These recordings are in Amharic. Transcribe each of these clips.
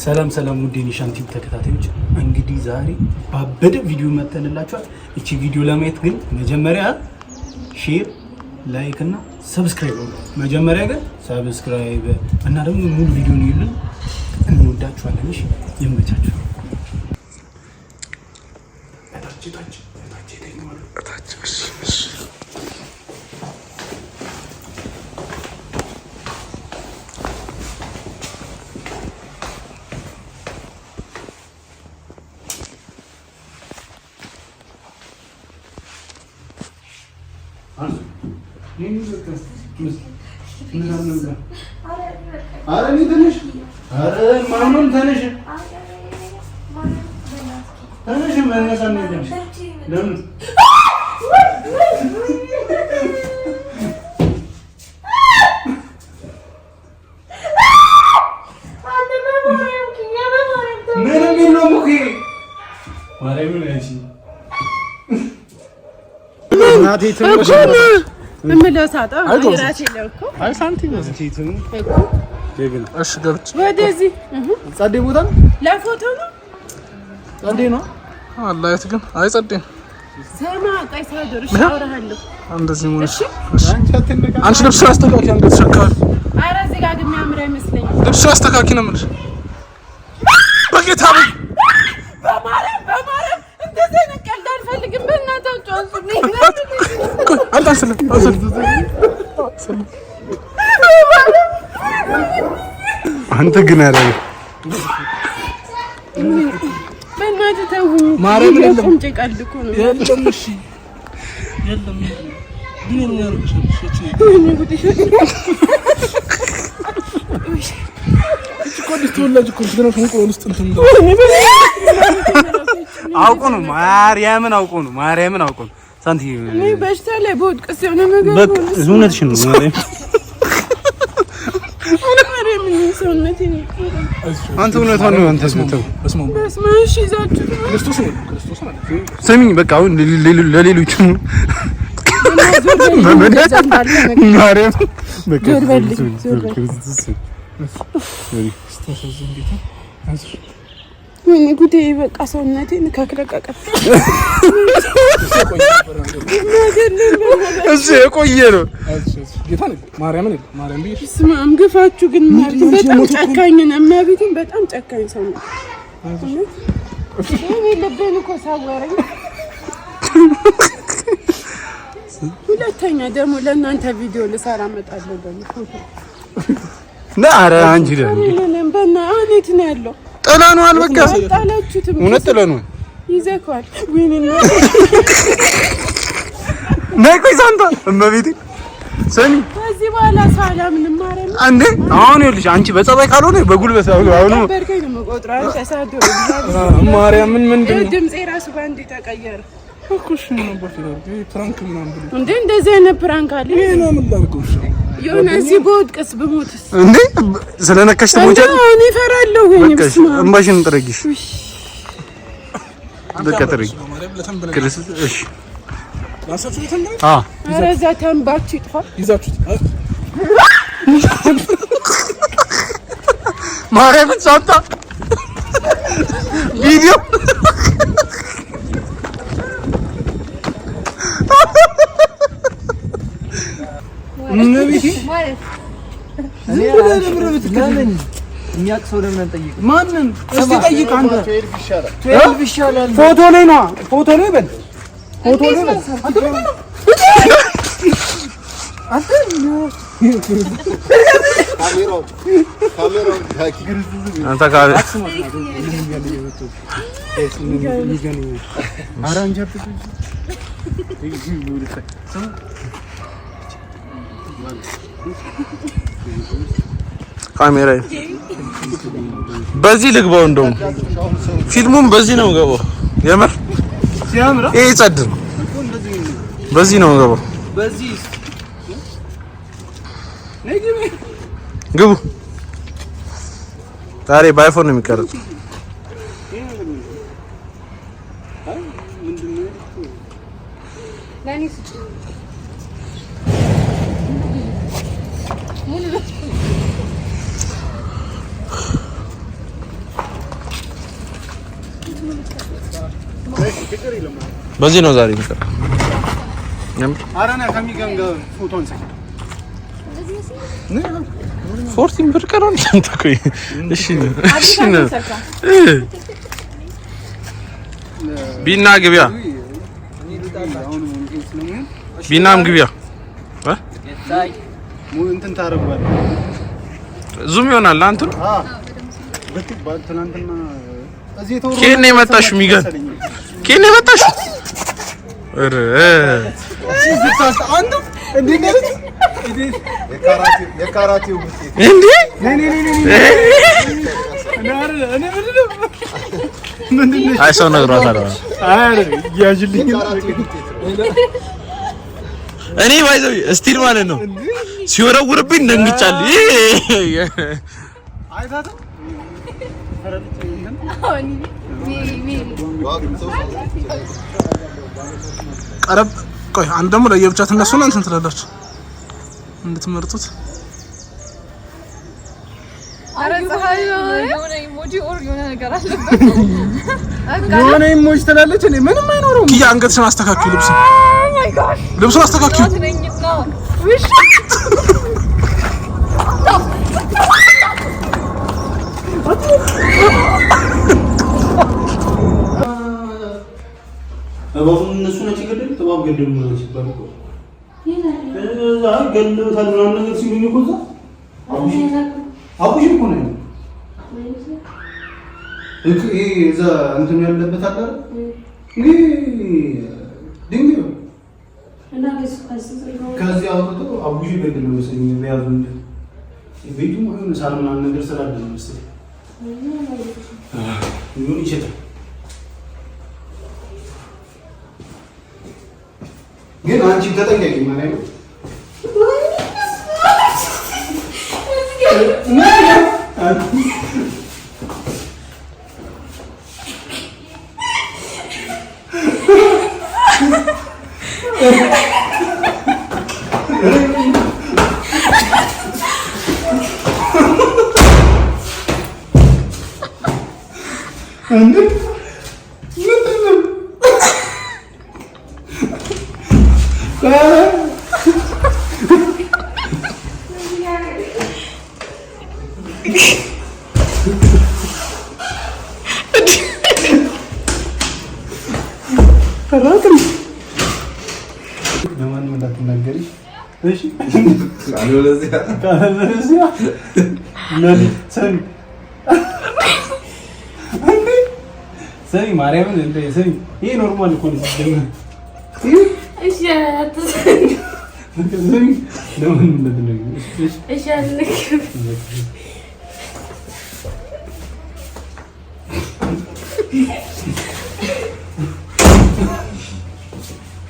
ሰላም ውድ የኒሻን ቲቪ ተከታታዮች፣ እንግዲህ ዛሬ ባበደ ቪዲዮ መተንላችኋል። እቺ ቪዲዮ ለማየት ግን መጀመሪያ ሼር፣ ላይክ እና ሰብስክራይብ ነው። መጀመሪያ ግን ሰብስክራይብ እና ደግሞ ሙሉ ቪዲዮ ነው ይሉን። እንወዳችኋለን። እሺ ይመቻችሁ። ወደዚህ ጸዴ ቦታ ነው ለፎቶ ነው ጸዴ ነው አላየት ግን አይጸዴም ሰማ ቀይሳዶር ሻወራለሁ እንደዚህ ነው እሺ አንቺ ልብስ አስተካኪ አንገት ሸካል አረ እዚህ ጋር ግን የሚያምር አይመስለኝም ልብስ አስተካኪ ነው ማለት በጌታ በማርያም እንደዚህ ነው ቀልድ አልፈልግም በእናታችሁ አንሱልኝ አንተ አንተ ግን አረ በእናትህ ተውኝ ማርያም የለም ጭቃል እኮ ነው የለም እሺ የለም ግን ነው ያልኩሽ እኔ ጉድ እሺ ኮዲስ ተወላጅ እኮ ነው ከንቆ ውስጥ እንትን ነው አውቆ ነው ማርያምን አውቆ ነው ሳንቲ እኔ በሽታ ላይ በወድቅስ የሆነ ነገር በቃ እውነትሽን ነው ማርያም አንተ እውነቷን ነው አንተ ስምተው በስማሽ ይዛችሁ ስሚኝ በቃ አሁን ለሌሎቹ ማርያም በቃ ምን ጉዴ በቃ ሰውነቴን ከክለቀቀ እሺ የቆየ ነው ጌታ ነው ማርያምን ቢሽ ስማም ግፋችሁ ግን ማለት በጣም ጨካኝ ነው የሚያቢቱን በጣም ጨካኝ ሰው ነው እኔ ልቤን እኮ ሳወረኝ ሁለተኛ ደግሞ ለእናንተ ቪዲዮ ልሰራ እመጣለሁ ደግሞ ኧረ አንቺ ደግሞ በእና አኔት ነው ያለው ጥለኗል በቃ ጣላችሁትም እውነት ጥለኗል ይዘካል ወይኔ ነይ ቆይ ሳንታ እመቤቴ ሰሚ ከዚህ በኋላ ሰላም እንማረን አንዴ አሁን ይልሽ አንቺ በጸባይ ካልሆነ በጉልበት አሁን በርከኝ ነው መቆጥራል ተሳደው ማርያም ምንድነው ድምጼ ራሱ ባንዴ ተቀየረ እኮሽ ነው በፊት ፕራንክ ምናምን ብሎ እንዴ እንደዚህ አይነት ፕራንክ አለ ይሄ ነው የምላልኩሽ የሆነ እዚህ በወድቅስ ብሞትስ እንዴ ስለነካሽ ተሞቻለሽ እኔ እፈራለሁ ወይኔ በቃ እምባሽን ጥረጊሽ በቃ ጥረጊ እሺ ራሳችሁ ተንበረ ኧረ እዛ ተንባችሁ ይጥፋ ይዛችሁት ማርያም ሳንታ ቪዲዮ ነብይ ማለት የሚያውቅ ሰው ለምን አንጠይቅ? ማንን እስቲ ጠይቅ አንተ። 12 ይሻላል። ፎቶ ላይ ነው በል ፎቶ ላይ በል አንተ ካሜራ በዚህ ልግባው እንደውም ፊልሙን በዚህ ነው ገባው የምር ሲያምራ ይሄ ጸድ ነው በዚህ ነው ገባው በዚህ ግቡ ዛሬ በአይፎን ነው የሚቀረጽ በዚህ ነው ዛሬ የሚቀር አራና ከሚገም ጋር ፎቶን ሰክ 14 ብር ቀረው እንዴ ቆይ እሺ ነው ቢና ግቢያ ቢናም ግቢያ እንትን ታረጋለህ ዙም ይሆናል አንተ ትናንትና እዚህ ተወሩ ከኔ መጣሽ ሚገን ከኔ መጣሽ እረ አንዱ እንዴ የካራቴው ውጤት እንዴ ምንድነው አይ ሰው ነግሯታል አይ ያጅልኝ እኔ ባይዘው ስቲል ማለት ነው ሲወረውርብኝ ደንግጫለሁ አይታታ ቀረብ ቆይ አንድ ደግሞ ለየብቻ ተነሱና እንትን ትላላችሁ እንድትመርጡት የሆነ ኢሞጂ ትላለች እኔ ምንም አይኖርም ኪያ አንገትሽን አስተካክዩ ልብሱን አስተካክዩ እባቡን እነሱ ናቸው የገደሉት እባብ ገደሉ ነው ሲባል እኮ እዛ ገደሉታል ምናምን ነገር ሲሉኝ እኮ እዛ አቡሽ እኮ ነው ይሄ እዛ እንትን ያለበት አለ ይሄ ድንጋይ እና ከዚህ አውጥቶ አቡሽ ገደሉ መሰለኝ ያዙ እንጂ ቤቱ ማለት ሳር ምናምን ነገር ስላለ ነው መሰለኝ ይሁን ይችላል ግን አንቺ ተጠንቀቂ ማለት ነው ለማንም እንዳትናገሪ እሺ ካለዚያ ሰሪ ማርያምን እንደ ሰሪ ይሄ ኖርማል እኮ ነው ሲጀምር እሺ አትሰሪ ለማንም እንዳትናገሪ እሺ አልነግርም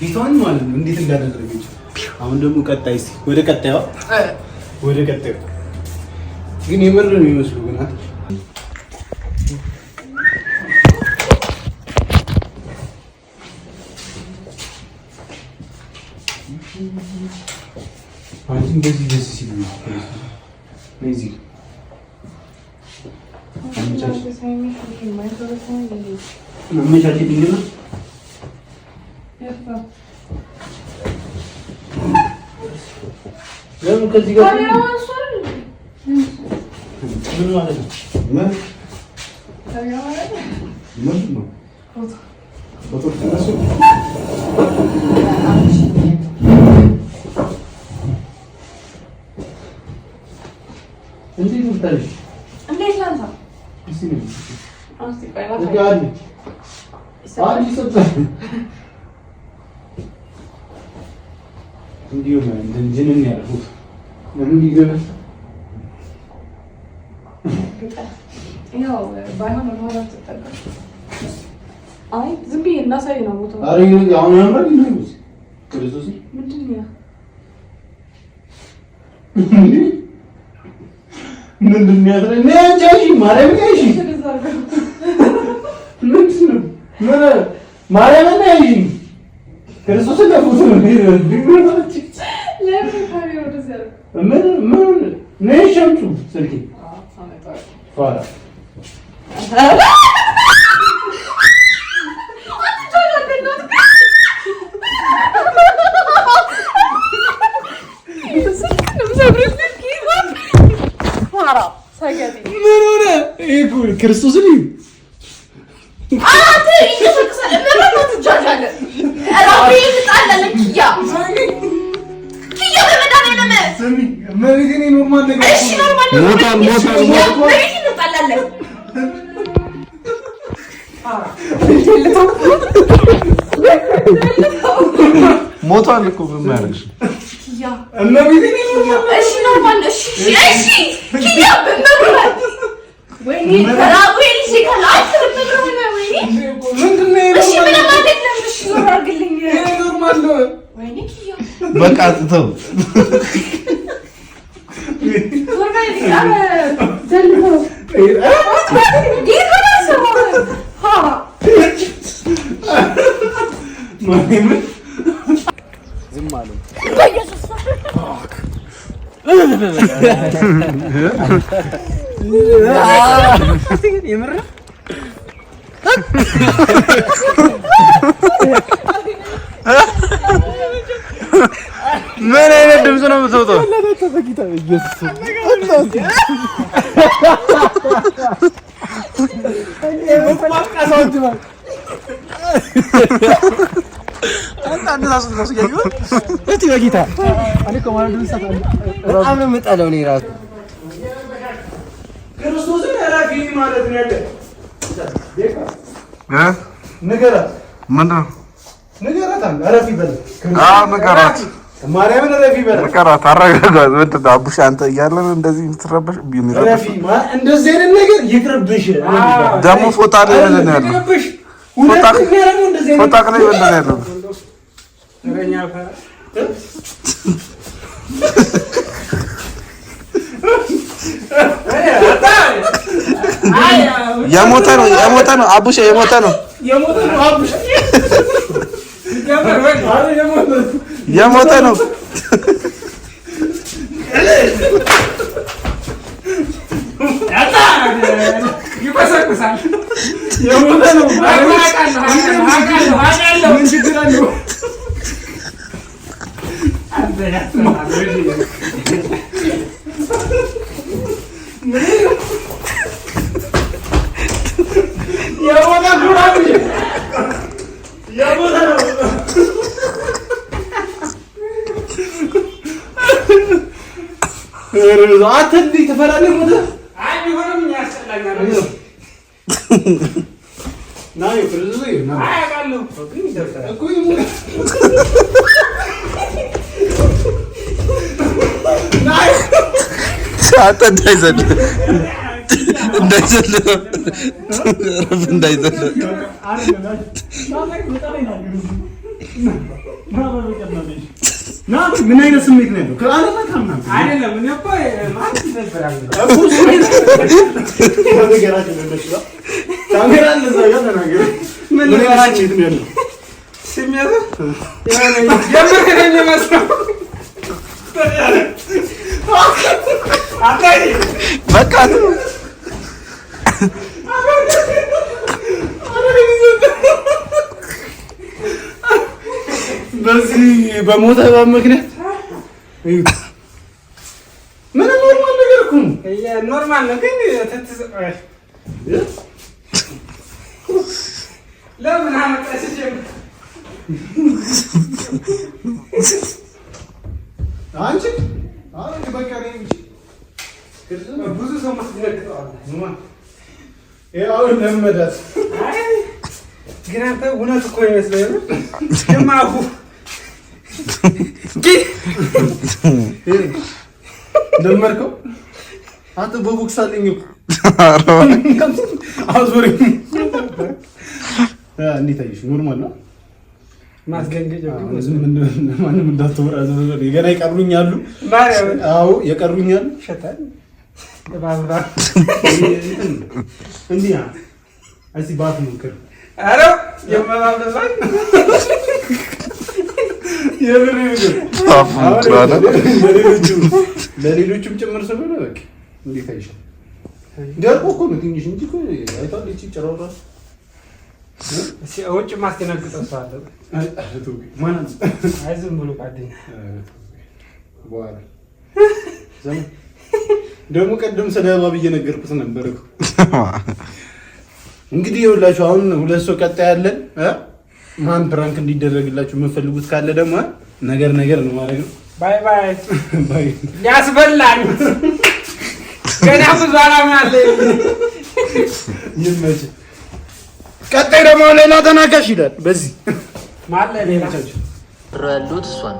ቢቷን ማለት ነው እንዴት እንዳደረገች አሁን ደግሞ ቀጣይ እስኪ ወደ ቀጣዩ ግን የምር ነው የሚመስለው ግን አንቺ እንደዚህ ደስ ሲል ነው እዚህ መቻች ድንግል ነው ለምን ከዚህ ጋር ምን ማለት ነው? ምን ነው? ፎቶ ተነሱ። እንዴት ነው? እንዴት ላንሳ? እስቲ ነው። አስቲ ባይላ እንዲሁ ነው እንትን ያደረጉት ለምን ይገባል? ያው ባይሆን ነው ተጠቀም። አይ ዝም ብዬ እናሳይ ነው ቦታው። አሬ አሁን ያምራል ነው ክርስቶስ ምንድን ነው ምንድን ነው ያድረኝ ነው እንጂ ማርያም ነሽ ምንድን ነው ማርያም ነሽ ክርስቶስ ለፎቶ ነው ቢብራች ለምን ታሪው ደዘር ምን ነሽ ሸምቱ ስልኪ ፋራ ክርስቶስን አራቴ ይተሰክሳለ ምንም ትጃጃለ አራቴ ይጣላለ ኪያ በመዳኔ ስሚ መሪኔ ኖርማል ነገር እሺ ኖርማል ሞታ ይጣላለ ሞቷል እኮ ምን ያደርግሽ ኪያ መሪኔ እሺ ኖርማል እሺ ኪያ በመብራት ወይኔ ተራውይ ሲከላስ ተብሎ ወይኔ ምንድነው እሺ ምን ማለት ነው እሺ ኖርማልልኝ ኖርማል ነው ወይኔ ኪያ በቃ ተው ኖርማል ዲያረ ዘልፎ ዲያረ ሀ ማንም ዝም አለ በኢየሱስ የምር ምን አይነት ድምፅ ነው የምትወጣው? ክርስቶስን እረፊ ማለት ነው ያለ ንገራት ምንድን ነው ንገራት እረፊ በል ንገራት ማርያምን እረፊ በል ንገራት አረጋጋት ምንድን ነው አቡሽ አንተ እያለን እንደዚህ የምትረበሽ እረፊ እንደዚህ አይነት ነገር ይቅርብሽ ደግሞ ፎጣ ላይ ምንድን ነው ያለው ፎጣ ላይ ምንድን ነው ያለው የሞተ ነው አቡሽ የሞተ ነው አቡሽ የሞተ ነው ይፈሰክሳል የሞተ ነው ምን ችግር አለው አትንዲ ተፈራለህ ሞተ አይ ቢሆንም ያስጠላኛል ናይ ፍርዙ ነው አይ አቃለሁ ግን ይደርሳል እኮ ናይ ሳተ እንዳይዘል ምን አይነት ስሜት ነው ያለው? ከአለማታምና አይደለም እኔ እኮ ማለት ይፈልጋል እኮ ካሜራ ለዛ ጋር ተናገር ምን ለራችን ነው ያለው ስሜት የምር መስሎ አታይ በቃ በዚህ በሞተ ምክንያት ምን ኖርማል ነገር እኮ ነው። ኖርማል ነው ግን ተትዘቀሽ ለምን አመጣሽ አንቺ አሁን በቃ ነው እንጂ ብዙ ሰው ማስደረግጠዋል ነው ያው ለመዳት ግን አንተ እውነት እኮ ይመስለኝ የማሁ ደመርከው አንተ በቦክስ አለኝ እኮ አዙሪ እንዴት አይሽ ኖርማል ነው ማስገንገጃ ማንም እንዳትወራ ገና ይቀሩኛሉ አዎ ይቀሩኛል ሸታል ባባ እንዲያ አይሲ ባፍ ሙከር አረ የማባባይ ለሌሎቹም ጭምር ስለሆነ በቃ እንዴት አይሻል ደርቆ እኮ ነው ትንሽ እንጂ እኮ አይቷል እቺ ጭራው ራሱ እሺ አውጭ ማስደነግጠው ሰው አለ ማን አይዝም ብሎ ጓደኛ በኋላ ዘመን ደግሞ ቀደም ስለ እባብ እየነገርኩት ነበር እኮ። እንግዲህ ይኸውላችሁ አሁን 2 ሰው ቀጣይ ያለን ማን ፕራንክ እንዲደረግላችሁ የምትፈልጉት ካለ ደግሞ ነገር ነው ማለት ነው። ባይ ባይ ያስበላኝ ገና ብዙ አላማ አለ። ይመች። ቀጣይ ደግሞ ሌላ ተናካሽ ይላል። በዚህ ማለ ሌላ ረሉት እሷን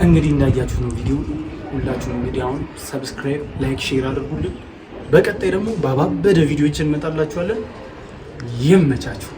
እንግዲህ እንዳያችሁ ነው ቪዲዮ። ሁላችሁም እንግዲህ አሁን ሰብስክራይብ፣ ላይክ፣ ሼር አድርጉልን። በቀጣይ ደግሞ ባባበደ ቪዲዮችን እንመጣላችኋለን። ይመቻችሁ።